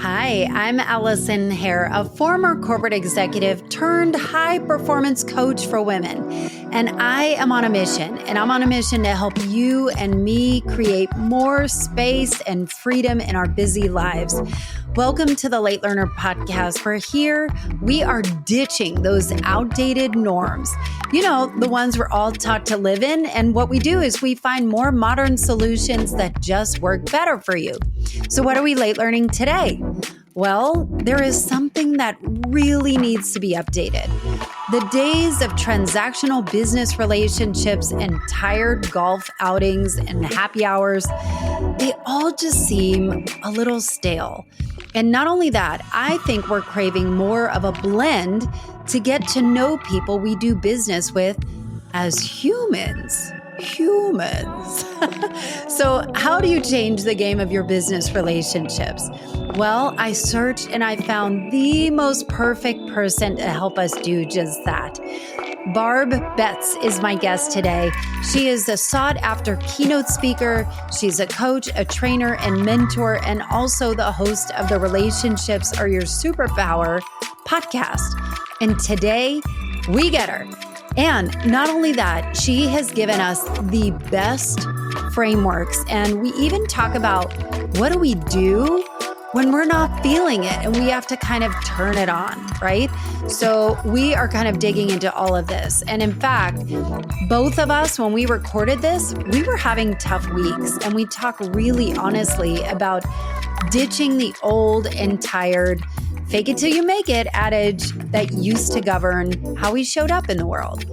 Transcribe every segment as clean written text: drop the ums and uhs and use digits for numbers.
Hi, I'm Allison Hare, a former corporate executive turned high performance coach for women. And I am on a mission, to help you and me create more space and freedom in our busy lives. Welcome to the Late Learner Podcast, where here we are ditching those outdated norms. You know, the ones we're all taught to live in. And what we do is we find more modern solutions that just work better for you. So what are we late learning today? Well, there is something that really needs to be updated. The days of transactional business relationships and tired golf outings and happy hours, they all just seem a little stale. And not only that, I think we're craving more of a blend to get to know people we do business with as humans. So how do you change the game of your business relationships? Well, I searched and I found the most perfect person to help us do just that. Barb Betts is my guest today. She is a sought-after keynote speaker. She's a coach, a trainer, and mentor, and also the host of the Relationships Are Your Superpower podcast. And today, we get her. And not only that, she has given us the best frameworks. And we even talk about what do we do when we're not feeling it and we have to kind of turn it on, right? So we are kind of digging into all of this. And in fact, both of us, when we recorded this, we were having tough weeks. And we talk really honestly about ditching the old and tired fake it till you make it adage that used to govern how we showed up in the world.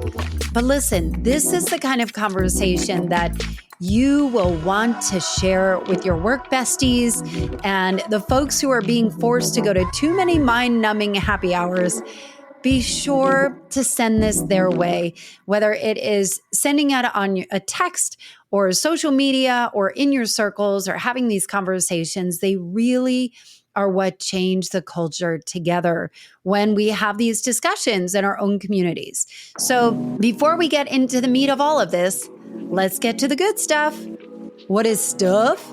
But listen, this is the kind of conversation that you will want to share with your work besties and the folks who are being forced to go to too many mind-numbing happy hours. Be sure to send this their way, whether it is sending out on a text or social media or in your circles or having these conversations. They really are what change the culture together when we have these discussions in our own communities. So before we get into the meat of all of this, let's get to the good stuff. What is stuff?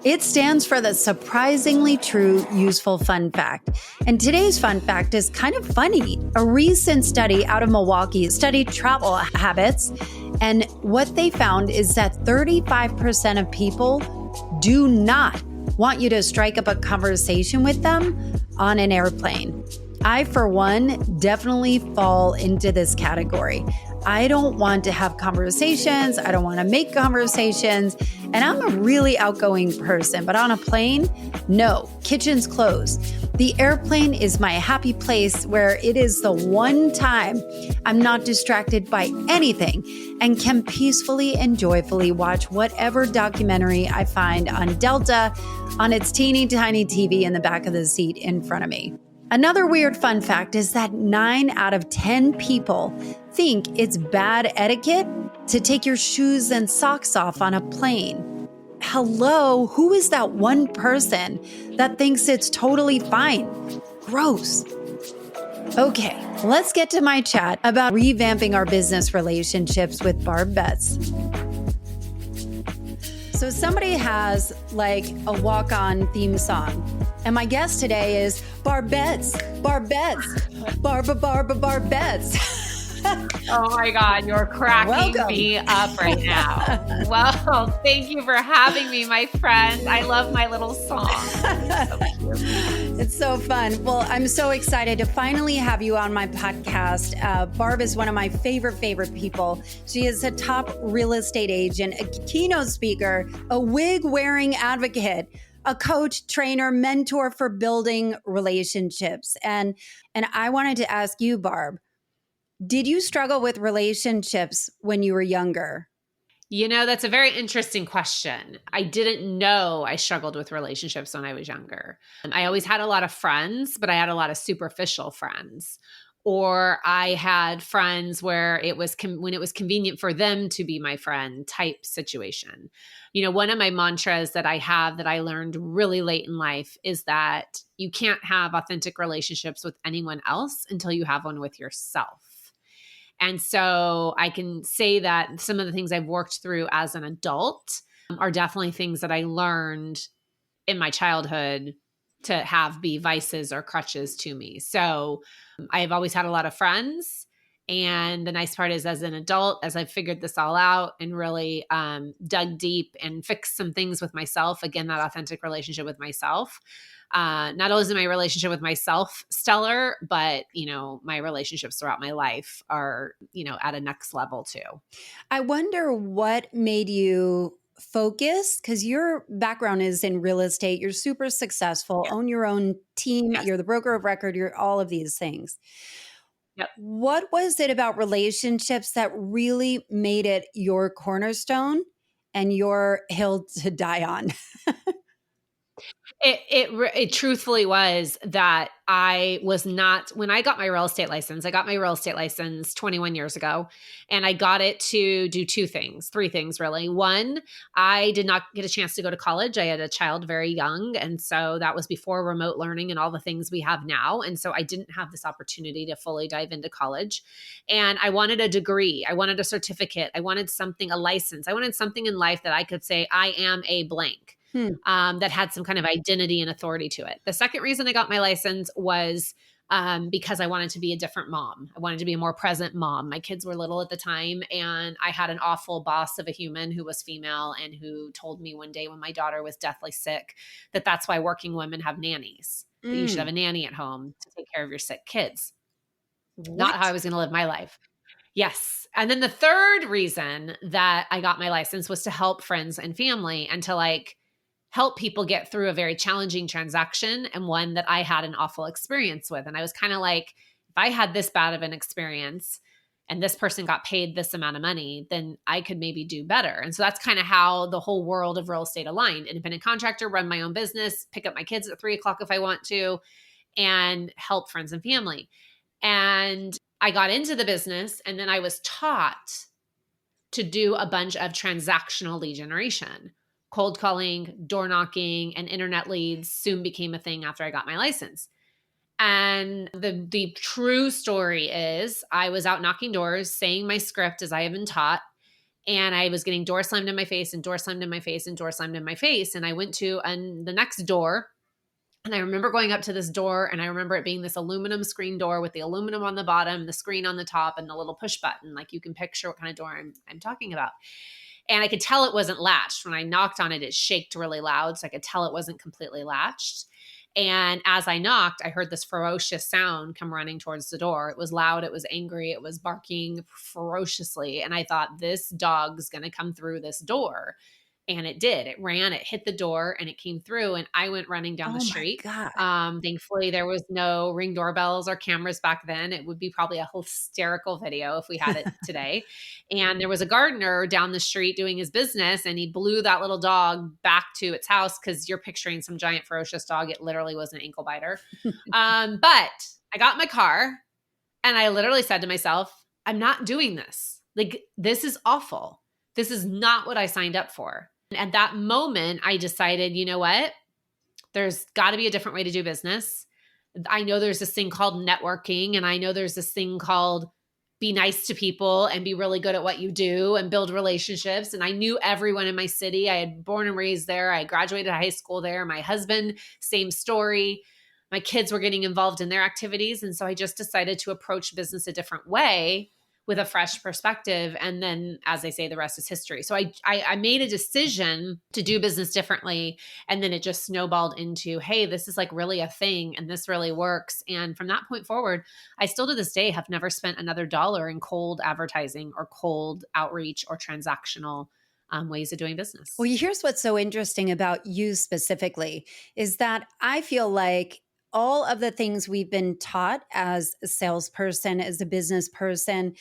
It stands for the surprisingly true, useful fun fact. And today's fun fact is kind of funny. A recent study out of Milwaukee studied travel habits. And what they found is that 35% of people do not want you to strike up a conversation with them on an airplane. I, for one, definitely fall into this category. I don't want to have conversations. I don't want to make conversations. And I'm a really outgoing person, but on a plane, no, kitchen's closed. The airplane is my happy place where it is the one time I'm not distracted by anything and can peacefully and joyfully watch whatever documentary I find on Delta on its teeny tiny TV in the back of the seat in front of me. Another weird fun fact is that 9 out of 10 people think it's bad etiquette to take your shoes and socks off on a plane. Hello, who is that one person that thinks it's totally fine? Gross. Okay, let's get to my chat about revamping our business relationships with Barb Betts. So somebody has like a walk-on theme song. And my guest today is Barb Betts, Barb Betts. Oh my God, you're cracking me up right now. Well, thank you for having me, my friend. I love my little song. It's so fun. Well, I'm so excited to finally have you on my podcast. Barb is one of my favorite people. She is a top real estate agent, a keynote speaker, a wig-wearing advocate, a coach, trainer, mentor for building relationships. And I wanted to ask you, Barb, did you struggle with relationships when you were younger? You know, that's a very interesting question. I didn't know I struggled with relationships when I was younger. I always had a lot of friends, but I had a lot of superficial friends. Or I had friends where it was when it was convenient for them to be my friend type situation. You know, one of my mantras that I have that I learned really late in life is that you can't have authentic relationships with anyone else until you have one with yourself. And so I can say that some of the things I've worked through as an adult are definitely things that I learned in my childhood to have be vices or crutches to me. So I've always had a lot of friends. And the nice part is, as an adult, as I've figured this all out and really dug deep and fixed some things with myself, again, that authentic relationship with myself. Not only is my relationship with myself stellar, but, my relationships throughout my life are, at a next level too. I wonder what made you focus, because your background is in real estate. You're super successful, Yes. own your own team. Yes. You're the broker of record. You're all of these things. Yep. What was it about relationships that really made it your cornerstone and your hill to die on? It truthfully was that I was not, when I got my real estate license, I got my real estate license 21 years ago, and I got it to do three things really. One, I did not get a chance to go to college. I had a child very young. And so that was before remote learning and all the things we have now. And so I didn't have this opportunity to fully dive into college. And I wanted a degree. I wanted a certificate. I wanted something, a license. I wanted something in life that I could say, I am a blank. That had some kind of identity and authority to it. The second reason I got my license was because I wanted to be a different mom. I wanted to be a more present mom. My kids were little at the time, and I had an awful boss of a human who was female and who told me one day when my daughter was deathly sick that that's why working women have nannies, that you should have a nanny at home to take care of your sick kids. Not how I was going to live my life. Yes. And then the third reason that I got my license was to help friends and family and to help people get through a very challenging transaction and one that I had an awful experience with. And I was kind of like, if I had this bad of an experience and this person got paid this amount of money, then I could maybe do better. And so that's kind of how the whole world of real estate aligned. Independent contractor, run my own business, pick up my kids at 3:00 if I want to, and help friends and family. And I got into the business, and then I was taught to do a bunch of transactional lead generation. Cold calling, door knocking, and internet leads soon became a thing after I got my license. And the true story is I was out knocking doors, saying my script as I have been taught, and I was getting door slammed in my face and door slammed in my face and door slammed in my face. And I went to the next door, and I remember going up to this door, and I remember it being this aluminum screen door with the aluminum on the bottom, the screen on the top, and the little push button. Like, you can picture what kind of door I'm talking about. And I could tell it wasn't latched. When I knocked on it, it shaked really loud. So I could tell it wasn't completely latched. And as I knocked, I heard this ferocious sound come running towards the door. It was loud. It was angry. It was barking ferociously. And I thought, this dog's going to come through this door. And it did. It ran, it hit the door, and it came through, and I went running down the street. Thankfully, there was no Ring doorbells or cameras back then. It would be probably a hysterical video if we had it today. And there was a gardener down the street doing his business, and he blew that little dog back to its house, because you're picturing some giant ferocious dog. It literally was an ankle biter. But I got in my car, and I literally said to myself, I'm not doing this. This is awful. This is not what I signed up for. At that moment, I decided, you know what? There's got to be a different way to do business. I know there's this thing called networking, and I know there's this thing called be nice to people and be really good at what you do and build relationships. And I knew everyone in my city. I had born and raised there. I graduated high school there. My husband, same story. My kids were getting involved in their activities. And so I just decided to approach business a different way, with a fresh perspective. And then, as I say, the rest is history. So I made a decision to do business differently. And then it just snowballed into, hey, this is really a thing, and this really works. And from that point forward, I still to this day have never spent another dollar in cold advertising or cold outreach or transactional ways of doing business. Well, here's what's so interesting about you specifically is that I feel like all of the things we've been taught as a salesperson, as a business person,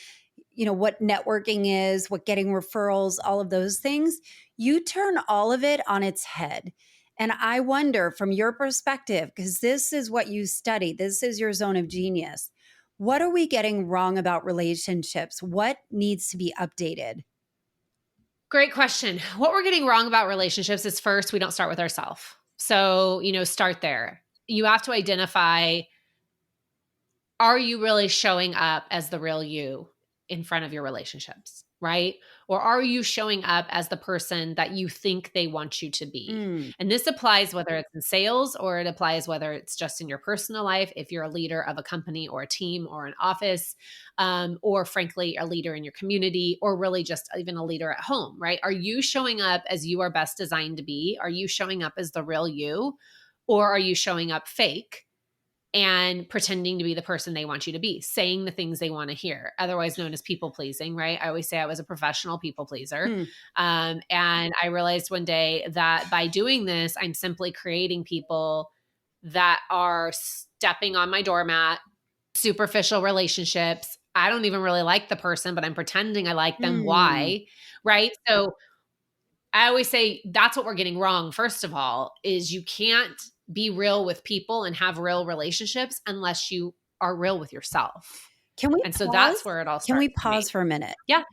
what networking is, what getting referrals, all of those things, you turn all of it on its head. And I wonder, from your perspective, because this is what you study, this is your zone of genius, what are we getting wrong about relationships? What needs to be updated? Great question. What we're getting wrong about relationships is, first, we don't start with ourselves. So, start there. You have to identify, are you really showing up as the real you in front of your relationships, right? Or are you showing up as the person that you think they want you to be? Mm. And this applies whether it's in sales or it applies whether it's just in your personal life, if you're a leader of a company or a team or an office, or frankly, a leader in your community, or really just even a leader at home, right? Are you showing up as you are best designed to be? Are you showing up as the real you? Or are you showing up fake and pretending to be the person they want you to be, saying the things they want to hear, otherwise known as people pleasing, right? I always say I was a professional people pleaser. Hmm. And I realized one day that by doing this, I'm simply creating people that are stepping on my doormat, superficial relationships. I don't even really like the person, but I'm pretending I like them. Hmm. Why? Right? So I always say that's what we're getting wrong. First of all, is you can't be real with people and have real relationships unless you are real with yourself. Can we And so pause? that's where it all Can starts we for me. pause for a minute? Yeah,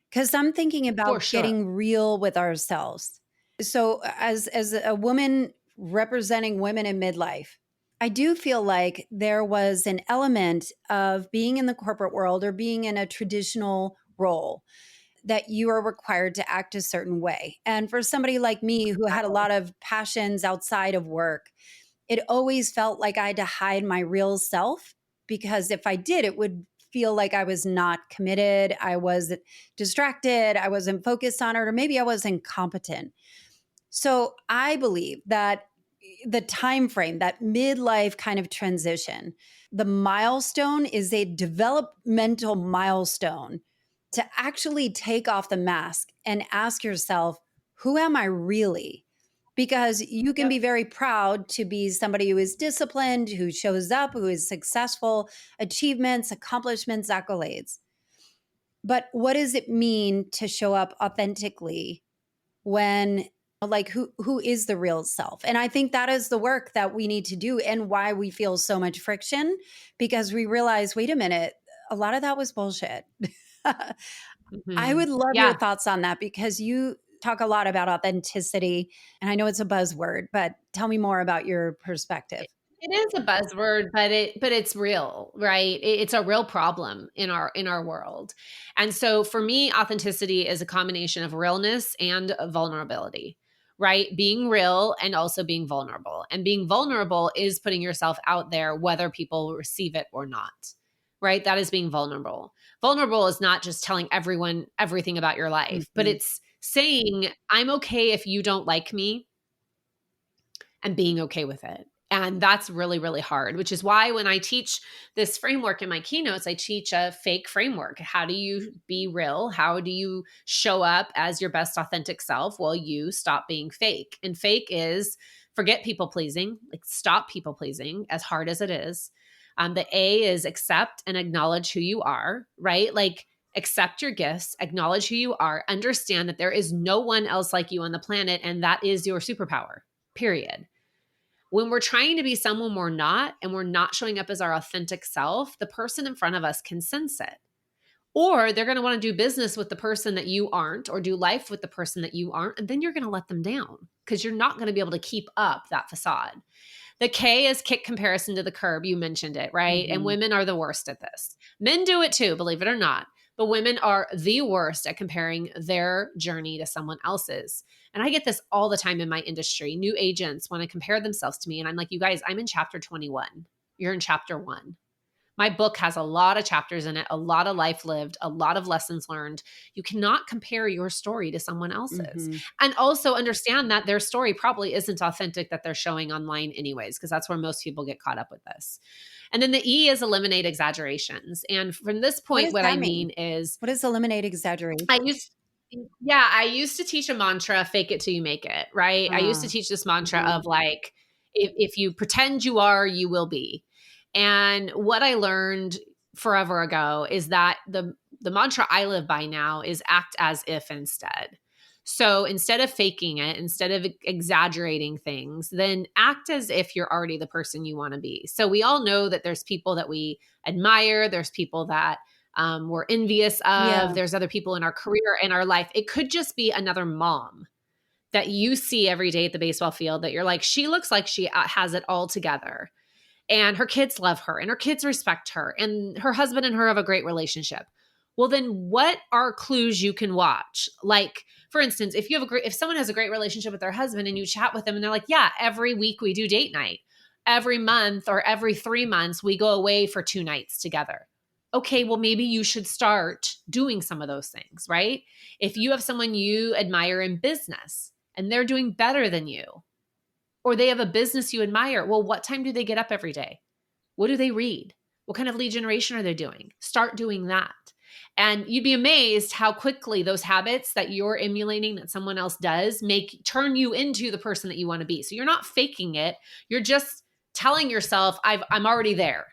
Because I'm thinking for about sure. getting real with ourselves. So, as a woman representing women in midlife, I do feel like there was an element of being in the corporate world or being in a traditional role that you are required to act a certain way. And for somebody like me who had a lot of passions outside of work, it always felt like I had to hide my real self, because if I did, it would feel like I was not committed, I was distracted, I wasn't focused on it, or maybe I was incompetent. So I believe that the time frame, that midlife kind of transition, the milestone is a developmental milestone to actually take off the mask and ask yourself, who am I really? Because you can Yep. be very proud to be somebody who is disciplined, who shows up, who is successful, achievements, accomplishments, accolades. But what does it mean to show up authentically when, like, who is the real self? And I think that is the work that we need to do, and why we feel so much friction, because we realize, wait a minute, a lot of that was bullshit. I Mhm. would love your Yeah. thoughts on that, because you talk a lot about authenticity, and I know it's a buzzword, but tell me more about your perspective. It is a buzzword, but it's real, right? It's a real problem in our world. And so for me, authenticity is a combination of realness and vulnerability, right? Being real and also being vulnerable. And being vulnerable is putting yourself out there whether people receive it or not. Right? That is being vulnerable. Vulnerable is not just telling everyone everything about your life, but Mhm. it's saying, I'm okay if you don't like me, and being okay with it. And that's really, really hard, which is why when I teach this framework in my keynotes, I teach a fake framework. How do you be real? How do you show up as your best authentic self? Well, you stop being fake. And fake is forget people pleasing, like stop people pleasing, as hard as it is. The A is accept and acknowledge who you are, right? Like accept your gifts, acknowledge who you are, understand that there is no one else like you on the planet, and that is your superpower, period. When we're trying to be someone we're not and we're not showing up as our authentic self, the person in front of us can sense it. Or they're going to want to do business with the person that you aren't, or do life with the person that you aren't. And then you're going to let them down because you're not going to be able to keep up that facade. The K is kick comparison to the curb. You mentioned it, right? And Mhm. women are the worst at this. Men do it too, believe it or not. But women are the worst at comparing their journey to someone else's. And I get this all the time in my industry. New agents want to compare themselves to me. And I'm like, you guys, I'm in chapter 21. You're in chapter 1. My book has a lot of chapters in it, a lot of life lived, a lot of lessons learned. You cannot compare your story to someone else's. Mhm. And also understand that their story probably isn't authentic that they're showing online, anyways, because that's where most people get caught up with this. And then the E is eliminate exaggerations. And from this What point, does what I that mean mean? is What does eliminate exaggeration? I used to teach a mantra, fake it till you make it, right? I used to Ah. teach this mantra Mhm. of like, if you pretend you are, you will be. And what I learned forever ago is that the mantra I live by now is act as if instead. So instead of faking it, instead of exaggerating things, then act as if you're already the person you want to be. So we all know that there's people that we admire, there's people that we're envious of, Yeah. there's other people in our career, in our life. It could just be another mom that you see every day at the baseball field that you're like, she looks like she has it all together and her kids love her and her kids respect her and her husband and her have a great relationship. Well, then what are clues you can watch? Like, for instance, if someone has a great relationship with their husband and you chat with them and they're like, yeah, every week we do date night. Every month or every 3 months, we go away for 2 nights together. Okay, well, maybe you should start doing some of those things, right? If you have someone you admire in business and they're doing better than you, or they have a business you admire, well, what time do they get up every day? What do they read? What kind of lead generation are they doing? Start doing that. And you'd be amazed how quickly those habits that you're emulating that someone else does turn you into the person that you want to be. So you're not faking it. You're just telling yourself, I'm already there,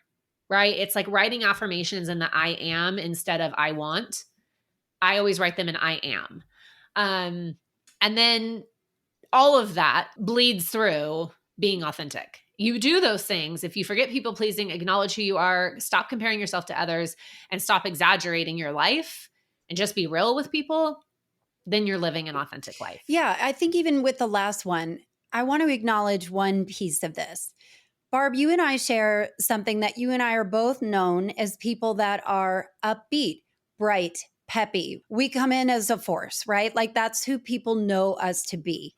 right? It's like writing affirmations in the I am instead of I want. I always write them in I am. And then all of that bleeds through being authentic. You do those things. If you forget people pleasing, acknowledge who you are, stop comparing yourself to others, and stop exaggerating your life and just be real with people, then you're living an authentic life. Yeah, I think even with the last one, I want to acknowledge one piece of this. Barb, you and I share something that you and I are both known as people that are upbeat, bright, peppy. We come in as a force, right? Like that's who people know us to be.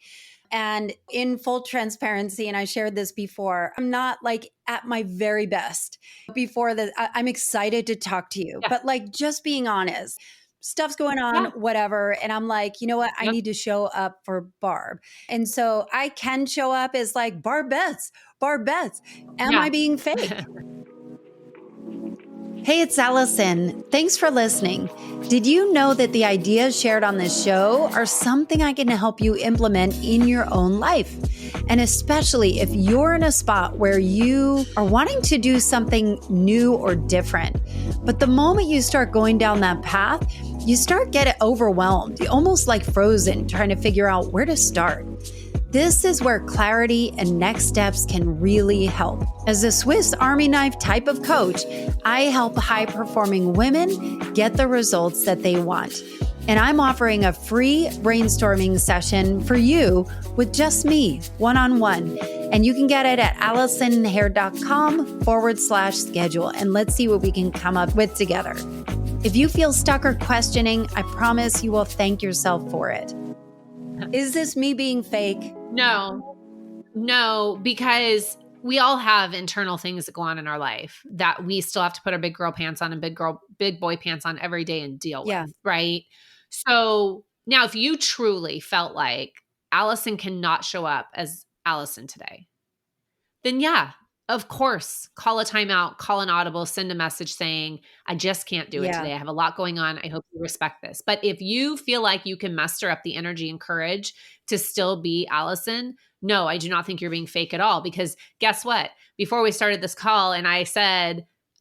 And in full transparency, and I shared this before, I'm not like at my very best before that. I'm excited to talk to you, Yeah. but like just being honest, stuff's going on, Yeah. whatever. And I'm like, you know what? I Yep. need to show up for Barb. And so I can show up as like Barb Betts, Barb Betts. Am Yeah. I being fake? Hey, it's Allison. Thanks for listening. Did you know that the ideas shared on this show are something I can help you implement in your own life? And especially if you're in a spot where you are wanting to do something new or different. But the moment you start going down that path, you start getting overwhelmed, almost like frozen, trying to figure out where to start. This is where clarity and next steps can really help. As a Swiss Army knife type of coach, I help high-performing women get the results that they want. And I'm offering a free brainstorming session for you with just me, one-on-one. And you can get it at allisonhair.com/schedule. And let's see what we can come up with together. If you feel stuck or questioning, I promise you will thank yourself for it. Is this me being fake? No, because we all have internal things that go on in our life that we still have to put our big girl pants on and big boy pants on every day and deal with, right? So now if you truly felt like Allison cannot show up as Allison today, then yeah, of course, call a timeout, call an audible, send a message saying, I just can't do it today. I have a lot going on. I hope you respect this. But if you feel like you can muster up the energy and courage to still be Allison, no, I do not think you're being fake at all. Because guess what? Before we started this call and I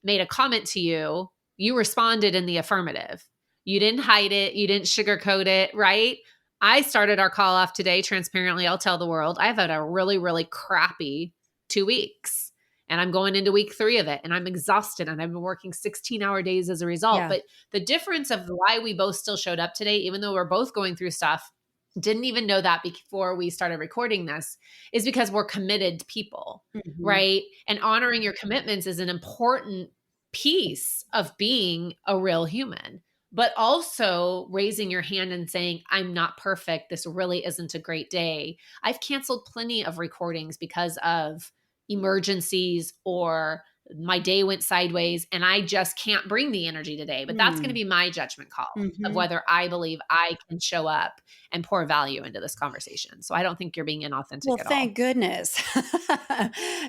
made a comment to you, you responded in the affirmative. You didn't hide it. You didn't sugarcoat it, right? I started our call off today. Transparently, I'll tell the world, I've had a really, really crappy 2 weeks. And I'm going into week 3 of it and I'm exhausted and I've been working 16-hour days as a result. Yeah. But the difference of why we both still showed up today, even though we're both going through stuff, didn't even know that before we started recording this, is because we're committed people, right? And honoring your commitments is an important piece of being a real human. But also raising your hand and saying, I'm not perfect. This really isn't a great day. I've canceled plenty of recordings because of emergencies or my day went sideways and I just can't bring the energy today. But that's going to be my judgment call of whether I believe I can show up and pour value into this conversation. So I don't think you're being inauthentic at all. Thank goodness.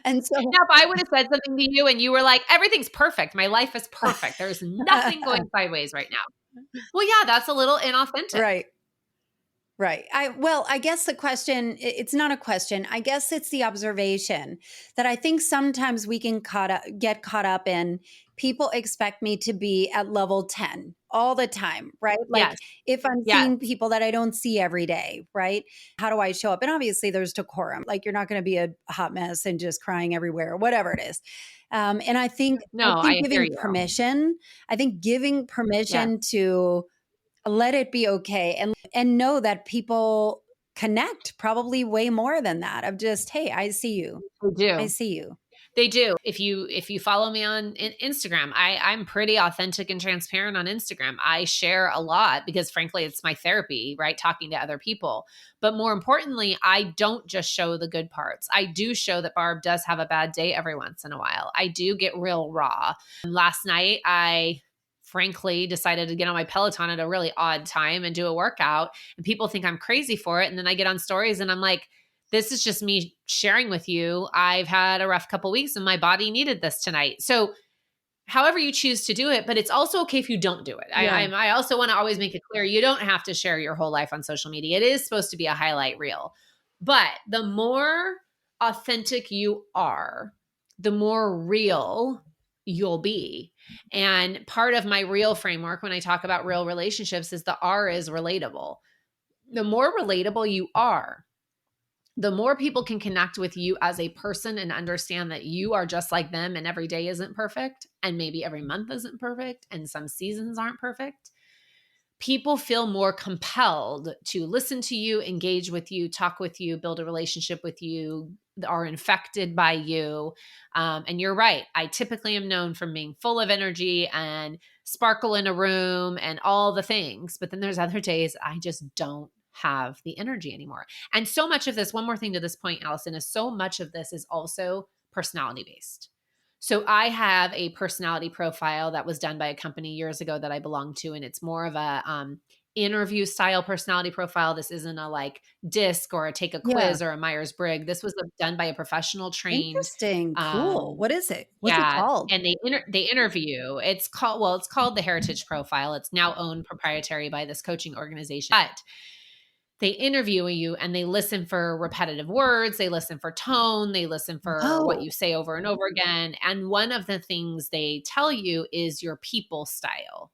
And so now, if I would have said something to you and you were like, everything's perfect, my life is perfect, there's nothing going sideways right now. Well, yeah, that's a little inauthentic. Right. I guess the question, it's not a question. I guess it's the observation that I think sometimes we can get caught up in. People expect me to be at level 10 all the time, right? Like if I'm seeing people that I don't see every day, right? How do I show up? And obviously there's decorum. Like you're not going to be a hot mess and just crying everywhere, whatever it is. And I think giving permission to let it be okay and know that people connect probably way more than that of just, hey, I see you. They do. I see you. They do. If you follow me on Instagram, I'm pretty authentic and transparent on Instagram. I share a lot because frankly, it's my therapy, right? Talking to other people. But more importantly, I don't just show the good parts. I do show that Barb does have a bad day every once in a while. I do get real raw. Last night, I frankly decided to get on my Peloton at a really odd time and do a workout, and people think I'm crazy for it. And then I get on stories and I'm like, this is just me sharing with you. I've had a rough couple weeks and my body needed this tonight. So however you choose to do it, but it's also okay if you don't do it. Yeah. I also want to always make it clear, you don't have to share your whole life on social media. It is supposed to be a highlight reel. But the more authentic you are, the more real you'll be. And part of my real framework when I talk about real relationships is the R is relatable. The more relatable you are, the more people can connect with you as a person and understand that you are just like them and every day isn't perfect and maybe every month isn't perfect and some seasons aren't perfect. People feel more compelled to listen to you, engage with you, talk with you, build a relationship with you, are infected by you. And you're right. I typically am known for being full of energy and sparkle in a room and all the things. But then there's other days I just don't have the energy anymore. And so much of this, one more thing to this point, Allison, is so much of this is also personality based. So I have a personality profile that was done by a company years ago that I belong to, and it's more of a interview style personality profile. This isn't a like disc or a take a Yeah. quiz or a Myers-Briggs. This was done by a professional trained, Interesting. Cool. What is it? What's it yeah, called? and they interview. It's called the Heritage Profile. It's now owned proprietary by this coaching organization. But they interview you and they listen for repetitive words, they listen for tone, they listen for what Oh, you say over and over again. And one of the things they tell you is your people style.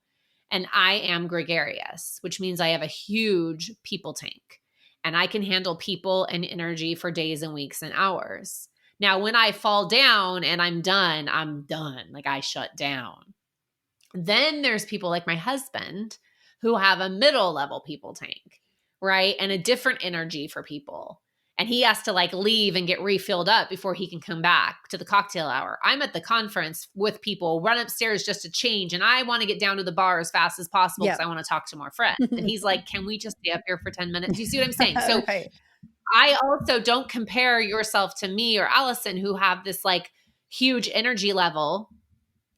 And I am gregarious, which means I have a huge people tank and I can handle people and energy for days and weeks and hours. Now, when I fall down and I'm done. Like I shut down. Then there's people like my husband who have a middle level people tank, right? And a different energy for people. And he has to like leave and get refilled up before he can come back to the cocktail hour. I'm at the conference with people, run upstairs just to change. And I want to get down to the bar as fast as possible yeah. because I want to talk to more friends. And he's like, can we just stay up here for 10 minutes? Do you see what I'm saying? So Right. I also don't compare yourself to me or Allison who have this like huge energy level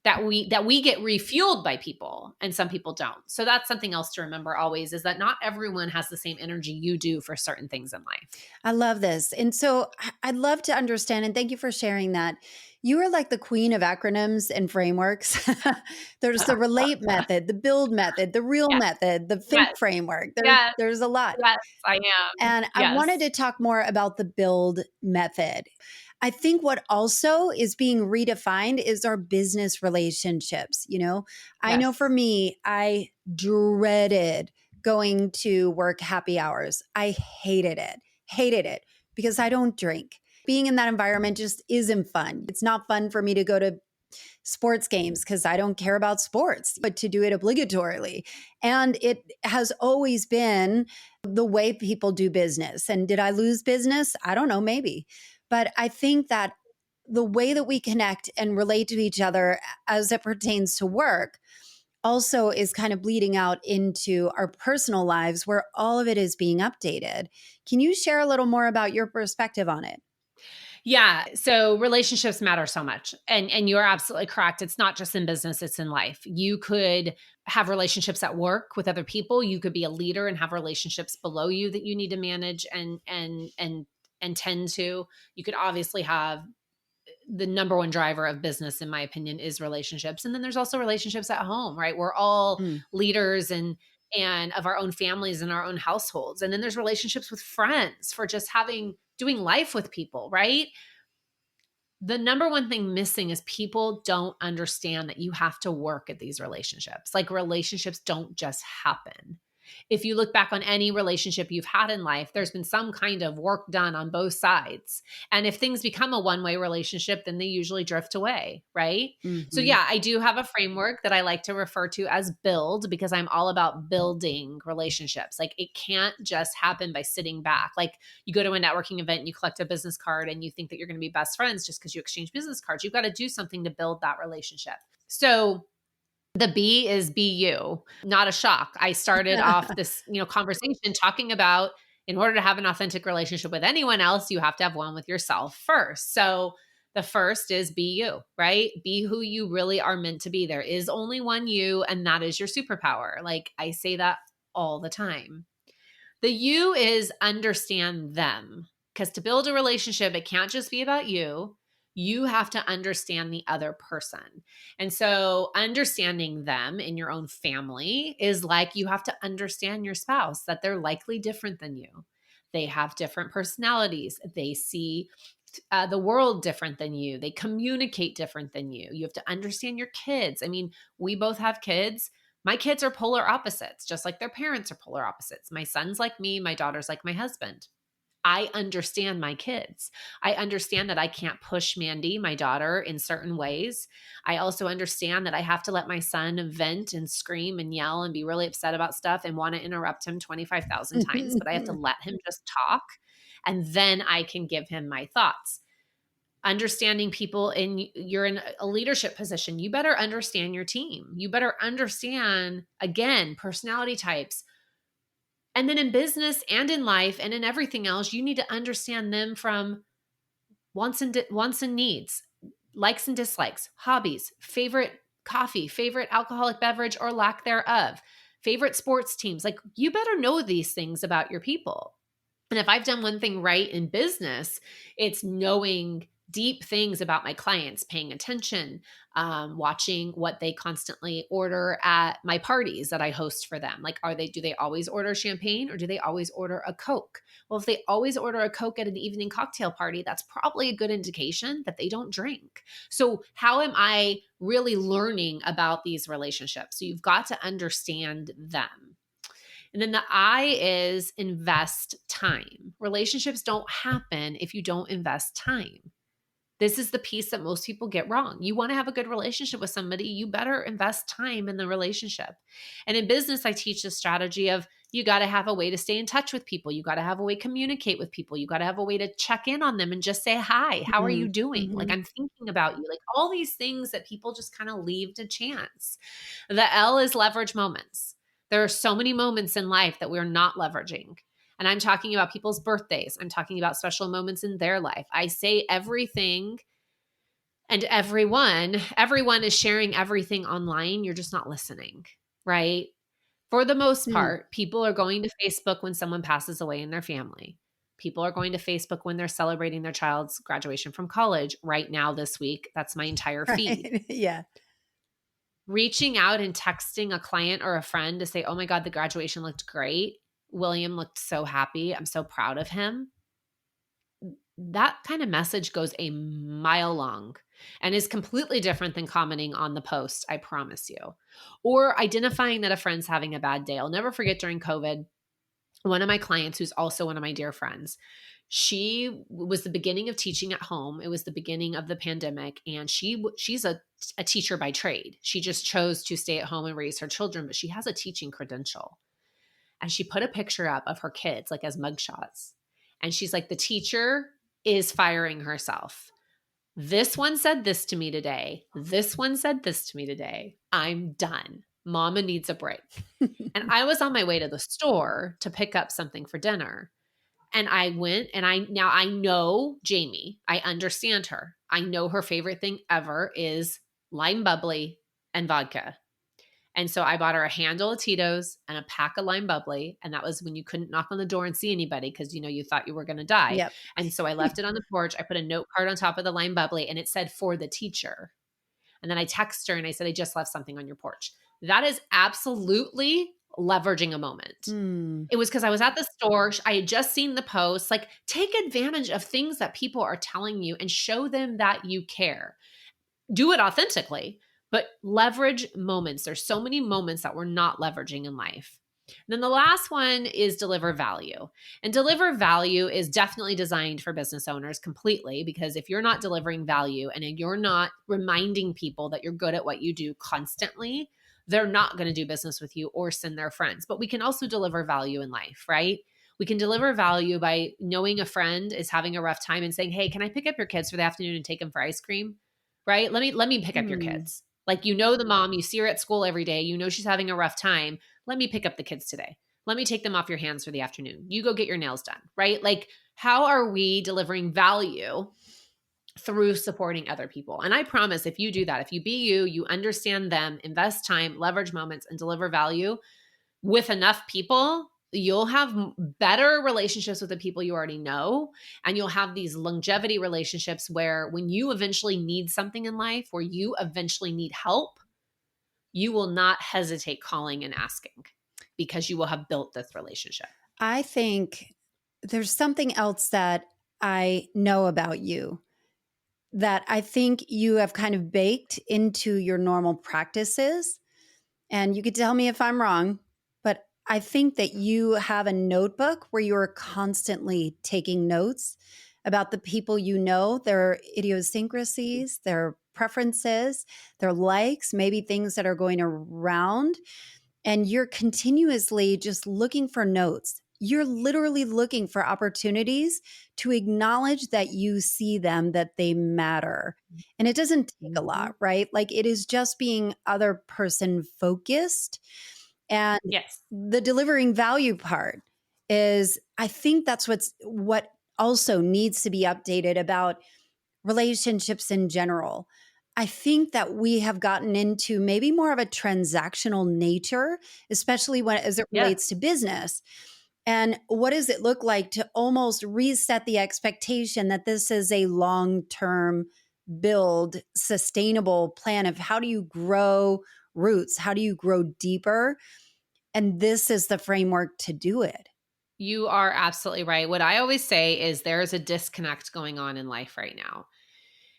that we get refueled by people and some people don't. So that's something else to remember always is that not everyone has the same energy you do for certain things in life. I love this. And so I'd love to understand, and thank you for sharing that. You are like the queen of acronyms and frameworks. There's the relate method, the build method, the real Yes. method, the think Yes. framework. Yes. There's a lot. Yes, I am. And I wanted Yes. to talk more about the build method. I think what also is being redefined is our business relationships. I know for Yes. me, I dreaded going to work happy hours. I hated it because I don't drink. Being in that environment just isn't fun. It's not fun for me to go to sports games because I don't care about sports, but to do it obligatorily. And it has always been the way people do business. And did I lose business? I don't know, maybe. But I think that the way that we connect and relate to each other as it pertains to work also is kind of bleeding out into our personal lives where all of it is being updated. Can you share a little more about your perspective on it? Yeah. So relationships matter so much. And you're absolutely correct. It's not just in business, it's in life. You could have relationships at work with other people. You could be a leader and have relationships below you that you need to manage and tend to. You could obviously have the number one driver of business, in my opinion, is relationships. And then there's also relationships at home, right? We're all Mm. leaders and of our own families and our own households. And then there's relationships with friends for just doing life with people, right? The number one thing missing is people don't understand that you have to work at these relationships. Like relationships don't just happen. If you look back on any relationship you've had in life, there's been some kind of work done on both sides. And if things become a one-way relationship, then they usually drift away, right? So Mm-hmm. yeah, I do have a framework that I like to refer to as build, because I'm all about building relationships. Like, it can't just happen by sitting back. Like, you go to a networking event and you collect a business card and you think that you're going to be best friends just because you exchange business cards. You've got to do something to build that relationship. So the B is be you. Not a shock. I started off this, conversation talking about, in order to have an authentic relationship with anyone else, you have to have one with yourself first. So the first is be you, right? Be who you really are meant to be. There is only one you, and that is your superpower. Like, I say that all the time. The you is understand them. Because to build a relationship, it can't just be about you. You have to understand the other person. And so understanding them in your own family is like you have to understand your spouse, that they're likely different than you. They have different personalities. They see the world different than you. They communicate different than you. You have to understand your kids. I mean, we both have kids. My kids are polar opposites, just like their parents are polar opposites. My son's like me. My daughter's like my husband. I understand my kids. I understand that I can't push Mandy, my daughter, in certain ways. I also understand that I have to let my son vent and scream and yell and be really upset about stuff and want to interrupt him 25,000 times, but I have to let him just talk, and then I can give him my thoughts. Understanding people, you're in a leadership position, you better understand your team. You better understand, again, personality types. And then in business and in life and in everything else, you need to understand them from wants and needs, likes and dislikes, hobbies, favorite coffee, favorite alcoholic beverage or lack thereof, favorite sports teams. Like, you better know these things about your people. And if I've done one thing right in business, it's knowing deep things about my clients, paying attention, watching what they constantly order at my parties that I host for them. Like, do they always order champagne, or do they always order a Coke? Well, if they always order a Coke at an evening cocktail party, that's probably a good indication that they don't drink. So how am I really learning about these relationships? So you've got to understand them. And then the I is invest time. Relationships don't happen if you don't invest time. This is the piece that most people get wrong. You want to have a good relationship with somebody, you better invest time in the relationship. And in business, I teach the strategy of, you got to have a way to stay in touch with people. You got to have a way to communicate with people. You got to have a way to check in on them and just say, hi, how are you doing? Mm-hmm. Like, I'm thinking about you. Like, all these things that people just kind of leave to chance. The L is leverage moments. There are so many moments in life that we're not leveraging. And I'm talking about people's birthdays. I'm talking about special moments in their life. I say everything and everyone is sharing everything online. You're just not listening, right? For the most part, people are going to Facebook when someone passes away in their family. People are going to Facebook when they're celebrating their child's graduation from college. Right now, this week, that's my entire feed. Right. Yeah. Reaching out and texting a client or a friend to say, oh my God, the graduation looked great. William looked so happy. I'm so proud of him. That kind of message goes a mile long and is completely different than commenting on the post, I promise you. Or identifying that a friend's having a bad day. I'll never forget, during COVID, one of my clients, who's also one of my dear friends, she was the beginning of teaching at home. It was the beginning of the pandemic. And she's a teacher by trade. She just chose to stay at home and raise her children, but she has a teaching credential. And she put a picture up of her kids, like as mugshots. And she's like, the teacher is firing herself. This one said this to me today. This one said this to me today. I'm done. Mama needs a break. And I was on my way to the store to pick up something for dinner. And I went, and I know Jamie. I understand her. I know her favorite thing ever is lime bubbly and vodka. And so I bought her a handle of Tito's and a pack of lime bubbly. And that was when you couldn't knock on the door and see anybody because, you thought you were going to die. Yep. And so I left it on the porch. I put a note card on top of the lime bubbly, and it said, for the teacher. And then I texted her and I said, I just left something on your porch. That is absolutely leveraging a moment. It was because I was at the store. I had just seen the post. Like, take advantage of things that people are telling you and show them that you care. Do it authentically, but leverage moments. There's so many moments that we're not leveraging in life. Then the last one is deliver value. And deliver value is definitely designed for business owners completely, because if you're not delivering value and you're not reminding people that you're good at what you do constantly, they're not going to do business with you or send their friends. But we can also deliver value in life, right? We can deliver value by knowing a friend is having a rough time and saying, "Hey, can I pick up your kids for the afternoon and take them for ice cream?" Right? Let me pick up your kids. Like, the mom, you see her at school every day, she's having a rough time. Let me pick up the kids today. Let me take them off your hands for the afternoon. You go get your nails done, right? Like, how are we delivering value through supporting other people? And I promise, if you do that, if you be you, you understand them, invest time, leverage moments, and deliver value with enough people, you'll have better relationships with the people you already know. And you'll have these longevity relationships where when you eventually need something in life, where you eventually need help, you will not hesitate calling and asking, because you will have built this relationship. I think there's something else that I know about you that I think you have kind of baked into your normal practices. And you could tell me if I'm wrong, but I think that you have a notebook where you're constantly taking notes about the people you know, their idiosyncrasies, their preferences, their likes, maybe things that are going around. And you're continuously just looking for notes. You're literally looking for opportunities to acknowledge that you see them, that they matter. And it doesn't take a lot, right? Like, it is just being other person focused. And Yes. the delivering value part is, I think that's what also needs to be updated about relationships in general. I think that we have gotten into maybe more of a transactional nature, especially as it Yes. relates to business. And what does it look like to almost reset the expectation that this is a long-term build, sustainable plan of how do you grow roots? How do you grow deeper? And this is the framework to do it. You are absolutely right. What I always say is there's a disconnect going on in life right now.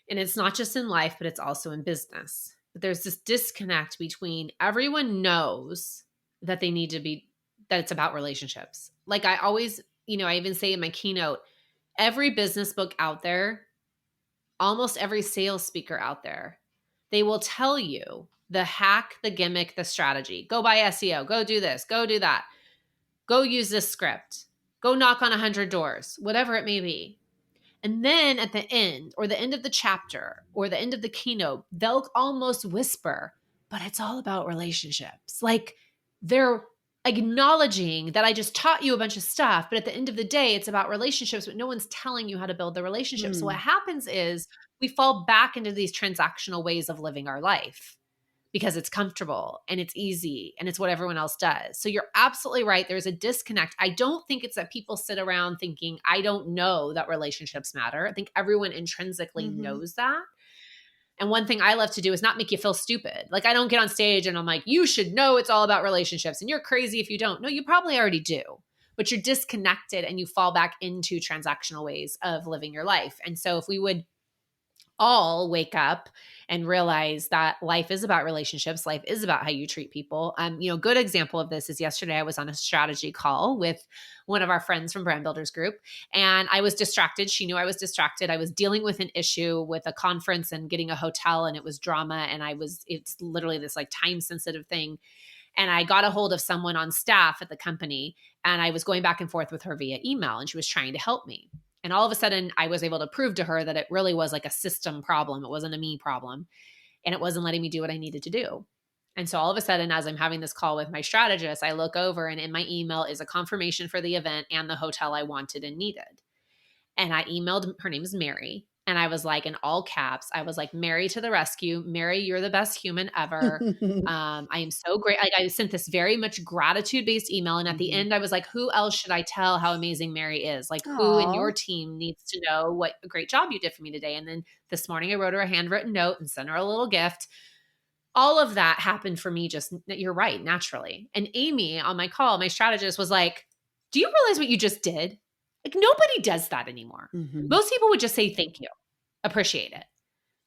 And it's not just in life, but it's also in business. But there's this disconnect between everyone knows that they need to be, that it's about relationships. Like, I always, I even say in my keynote, every business book out there, almost every sales speaker out there, they will tell you the hack, the gimmick, the strategy. Go buy SEO, go do this, go do that, go use this script, go knock on 100 doors, whatever it may be. And then at the end, or the end of the chapter, or the end of the keynote, they'll almost whisper, but it's all about relationships. Like, they're acknowledging that I just taught you a bunch of stuff, but at the end of the day, it's about relationships, but no one's telling you how to build the relationship. So what happens is we fall back into these transactional ways of living our life, because it's comfortable and it's easy and it's what everyone else does. So you're absolutely right. There's a disconnect. I don't think it's that people sit around thinking, I don't know that relationships matter. I think everyone intrinsically knows that. And one thing I love to do is not make you feel stupid. Like, I don't get on stage and I'm like, you should know it's all about relationships and you're crazy if you don't. No, you probably already do, but you're disconnected and you fall back into transactional ways of living your life. And so if we would all wake up and realize that life is about relationships, life is about how you treat people. Good example of this is yesterday I was on a strategy call with one of our friends from Brand Builders Group, and I was distracted. She knew I was distracted. I was dealing with an issue with a conference and getting a hotel, and it was drama. And it's literally this like time sensitive thing. And I got a hold of someone on staff at the company, and I was going back and forth with her via email, and she was trying to help me. And all of a sudden, I was able to prove to her that it really was like a system problem. It wasn't a me problem. And it wasn't letting me do what I needed to do. And so all of a sudden, as I'm having this call with my strategist, I look over, and in my email is a confirmation for the event and the hotel I wanted and needed. And I emailed, her name is Mary. And I was like, in all caps, I was like, Mary to the rescue. Mary, you're the best human ever. I am so great. Like, I sent this very much gratitude-based email. And at the end, I was like, who else should I tell how amazing Mary is? Like, who in your team needs to know what a great job you did for me today? And then this morning, I wrote her a handwritten note and sent her a little gift. All of that happened for me, just, you're right, naturally. And Amy on my call, my strategist, was like, do you realize what you just did? Like, nobody does that anymore. Most people would just say, thank you, appreciate it.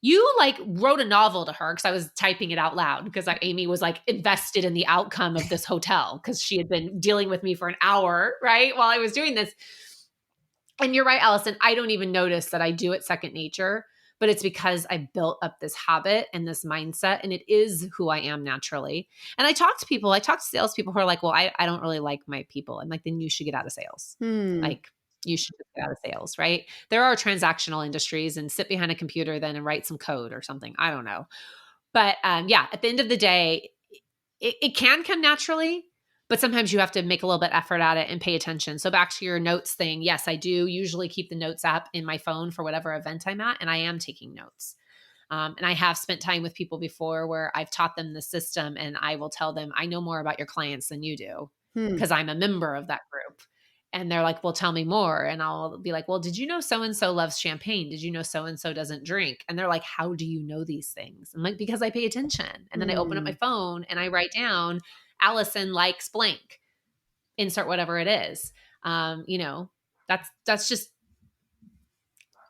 You like wrote a novel to her because I was typing it out loud because Amy was like invested in the outcome of this hotel because she had been dealing with me for an hour, right? While I was doing this. And you're right, Allison. I don't even notice that I do it second nature, but it's because I built up this habit and this mindset, and it is who I am naturally. And I talk to salespeople who are like, well, I don't really like my people. I'm like, then you should get out of sales. Like, you should get out of sales, right? There are transactional industries and sit behind a computer then and write some code or something. I don't know. But yeah, at the end of the day, it can come naturally, but sometimes you have to make a little bit effort at it and pay attention. So back to your notes thing. Yes, I do usually keep the notes app in my phone for whatever event I'm at, and I am taking notes. And I have spent time with people before where I've taught them the system, and I will tell them, I know more about your clients than you do because I'm a member of that group. And they're like, well, tell me more. And I'll be like, well, did you know so-and-so loves champagne? Did you know so-and-so doesn't drink? And they're like, how do you know these things? I'm like, because I pay attention. And then I open up my phone and I write down, Allison likes blank, insert whatever it is. That's just,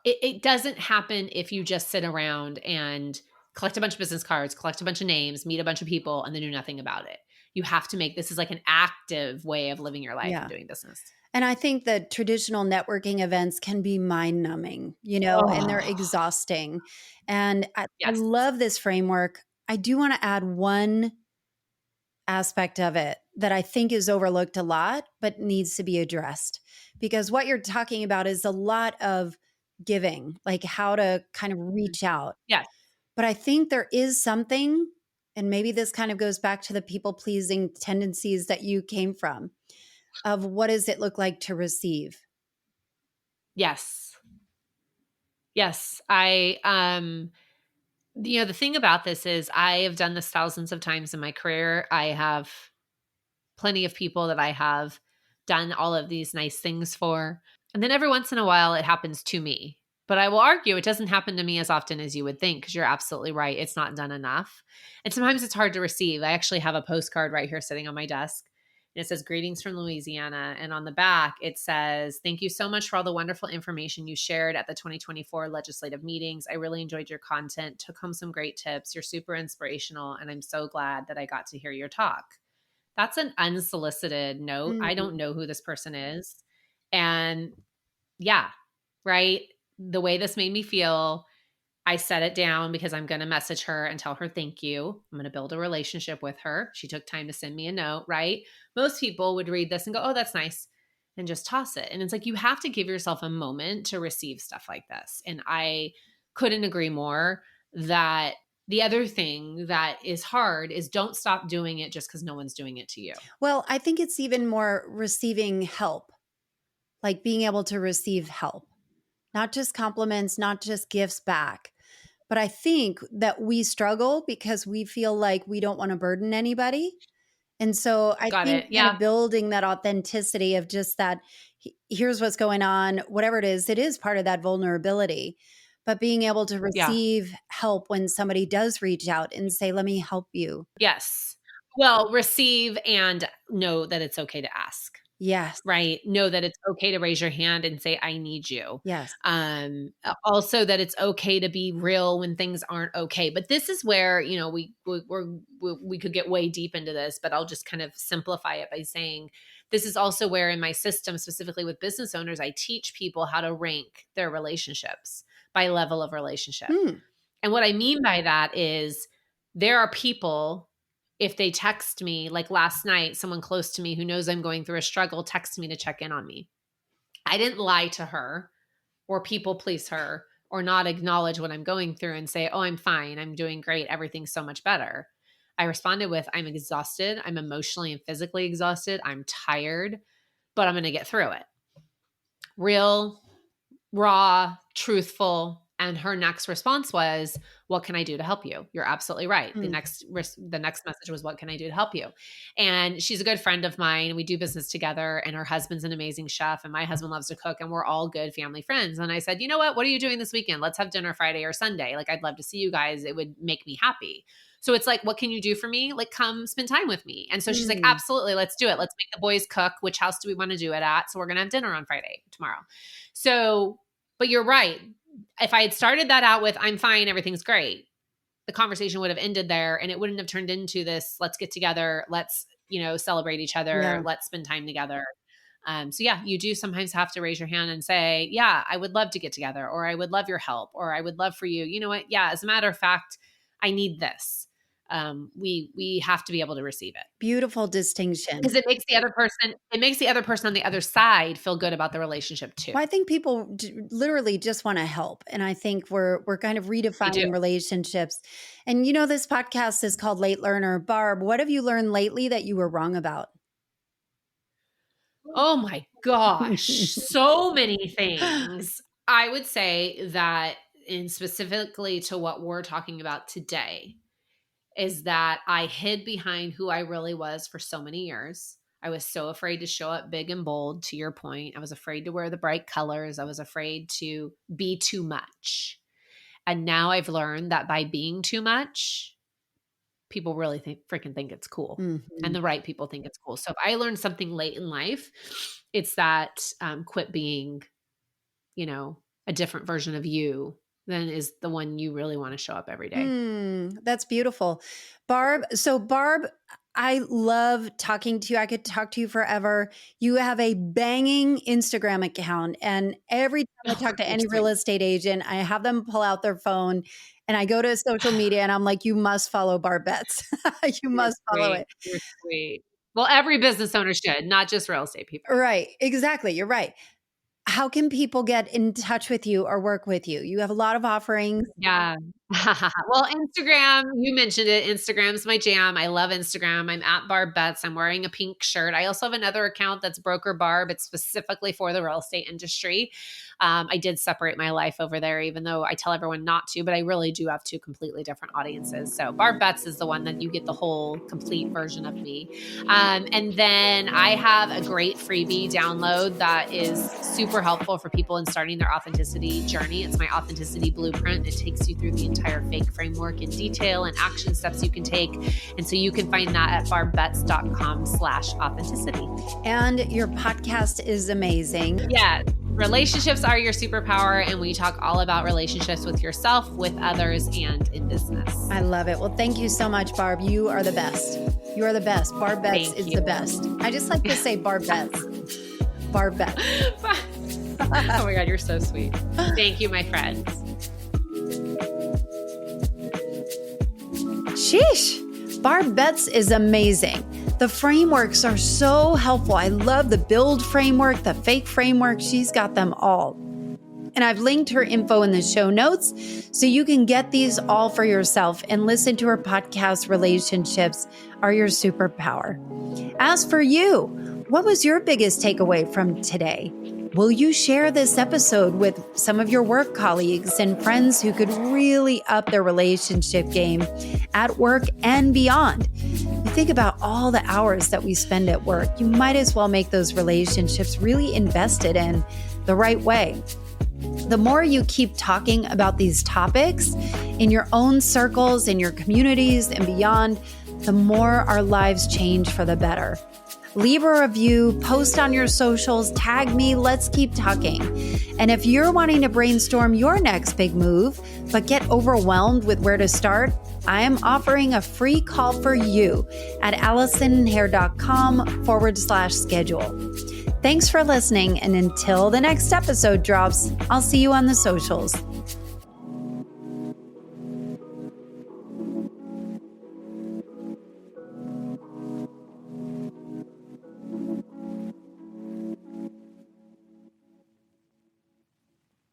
it doesn't happen if you just sit around and collect a bunch of business cards, collect a bunch of names, meet a bunch of people, and then do nothing about it. You have to make this is like an active way of living your life and doing business. And I think that traditional networking events can be mind numbing, and they're exhausting. And I love this framework. I do want to add one aspect of it that I think is overlooked a lot, but needs to be addressed. Because what you're talking about is a lot of giving, like how to kind of reach out. Yes. But I think there is something, and maybe this kind of goes back to the people pleasing tendencies that you came from, of what does it look like to receive? Yes. Yes. The thing about this is I have done this thousands of times in my career. I have plenty of people that I have done all of these nice things for. And then every once in a while, it happens to me. But I will argue it doesn't happen to me as often as you would think, because you're absolutely right. It's not done enough. And sometimes it's hard to receive. I actually have a postcard right here sitting on my desk. And it says, "Greetings from Louisiana." And on the back, it says, "Thank you so much for all the wonderful information you shared at the 2024 legislative meetings. I really enjoyed your content, took home some great tips. You're super inspirational. And I'm so glad that I got to hear your talk." That's an unsolicited note. I don't know who this person is. And yeah, right. The way this made me feel, I set it down because I'm going to message her and tell her thank you. I'm going to build a relationship with her. She took time to send me a note, right? Most people would read this and go, oh, that's nice, and just toss it. And it's like, you have to give yourself a moment to receive stuff like this. And I couldn't agree more that the other thing that is hard is don't stop doing it just because no one's doing it to you. Well, I think it's even more receiving help, like being able to receive help, not just compliments, not just gifts back. But I think that we struggle because we feel like we don't want to burden anybody. And so I think kind of building that authenticity of just that, here's what's going on, whatever it is part of that vulnerability. But being able to receive help when somebody does reach out and say, let me help you. Yes. Well, receive and know that it's okay to ask. Yes. Right. Know that it's okay to raise your hand and say, I need you. Yes. Also that it's okay to be real when things aren't okay. But this is where, we could get way deep into this, but I'll just kind of simplify it by saying this is also where in my system, specifically with business owners, I teach people how to rank their relationships by level of relationship. And what I mean by that is there are people, if they text me, like last night, someone close to me who knows I'm going through a struggle texts me to check in on me. I didn't lie to her or people please her or not acknowledge what I'm going through and say, oh, I'm fine. I'm doing great. Everything's so much better. I responded with, I'm exhausted. I'm emotionally and physically exhausted. I'm tired, but I'm going to get through it. Real, raw, truthful. And her next response was, what can I do to help you? You're absolutely right. The next message was, what can I do to help you? And she's a good friend of mine. We do business together, and her husband's an amazing chef, and my husband loves to cook, and we're all good family friends. And I said, you know what are you doing this weekend? Let's have dinner Friday or Sunday. Like, I'd love to see you guys. It would make me happy. So it's like, what can you do for me? Like, come spend time with me. And so she's like, absolutely. Let's do it. Let's make the boys cook. Which house do we want to do it at? So we're going to have dinner on Friday tomorrow. So, but you're right. if I had started that out with, I'm fine, everything's great, the conversation would have ended there and it wouldn't have turned into this, let's get together, let's, celebrate each other, Yeah. let's spend time together. So yeah, you do sometimes have to raise your hand and say, yeah, I would love to get together, or I would love your help, or I would love for you. You know what? Yeah, as a matter of fact, I need this. We have to be able to receive it. Beautiful distinction. Because it makes the other person on the other side feel good about the relationship too. Well, I think people literally just want to help. And I think we're kind of redefining relationships. And this podcast is called Late Learner. Barb, what have you learned lately that you were wrong about? Oh my gosh, so many things. I would say that, in specifically to what we're talking about today, is that I hid behind who I really was for so many years. I was so afraid to show up big and bold, to your point. I was afraid to wear the bright colors. I was afraid to be too much. And now I've learned that by being too much, people really freaking think it's cool. Mm-hmm. And the right people think it's cool. So if I learned something late in life, it's that quit being, a different version of you than is the one you really want to show up every day. That's beautiful. Barb, I love talking to you. I could talk to you forever. You have a banging Instagram account. And every time I talk to any real estate agent, I have them pull out their phone and I go to social media and I'm like, you must follow Barb Betts. You must follow it. You're sweet. Well, every business owner should, not just real estate people. Right. Exactly. You're right. How can people get in touch with you or work with you? You have a lot of offerings. Yeah. Well, Instagram, you mentioned it. Instagram's my jam. I love Instagram. I'm at Barb Betts. I'm wearing a pink shirt. I also have another account that's Broker Barb. It's specifically for the real estate industry. I did separate my life over there, even though I tell everyone not to, but I really do have two completely different audiences. So Barb Betts is the one that you get the whole complete version of me. And then I have a great freebie download that is super helpful for people in starting their authenticity journey. It's my authenticity blueprint. It takes you through the entire fake framework in detail and action steps you can take. And so you can find that at barbetts.com/authenticity. And your podcast is amazing. Yeah. Relationships are your superpower, and we talk all about relationships with yourself, with others, and in business. I love it. Well, thank you so much, Barb. You are the best. You are the best. Barb Betts is the best. I just like to say Barb Betts. Barb Betts. Oh my God, you're so sweet. Thank you, my friends. Sheesh. Barb Betts is amazing. The frameworks are so helpful. I love the build framework, the fake framework. She's got them all. And I've linked her info in the show notes so you can get these all for yourself and listen to her podcast, Relationships Are Your Superpower. As for you, what was your biggest takeaway from today? Will you share this episode with some of your work colleagues and friends who could really up their relationship game at work and beyond? You think about all the hours that we spend at work. You might as well make those relationships really invested in the right way. The more you keep talking about these topics in your own circles, in your communities, and beyond, the more our lives change for the better. Leave a review, post on your socials, tag me, let's keep talking. And if you're wanting to brainstorm your next big move, but get overwhelmed with where to start, I am offering a free call for you at AllisonHair.com/schedule. Thanks for listening. And until the next episode drops, I'll see you on the socials.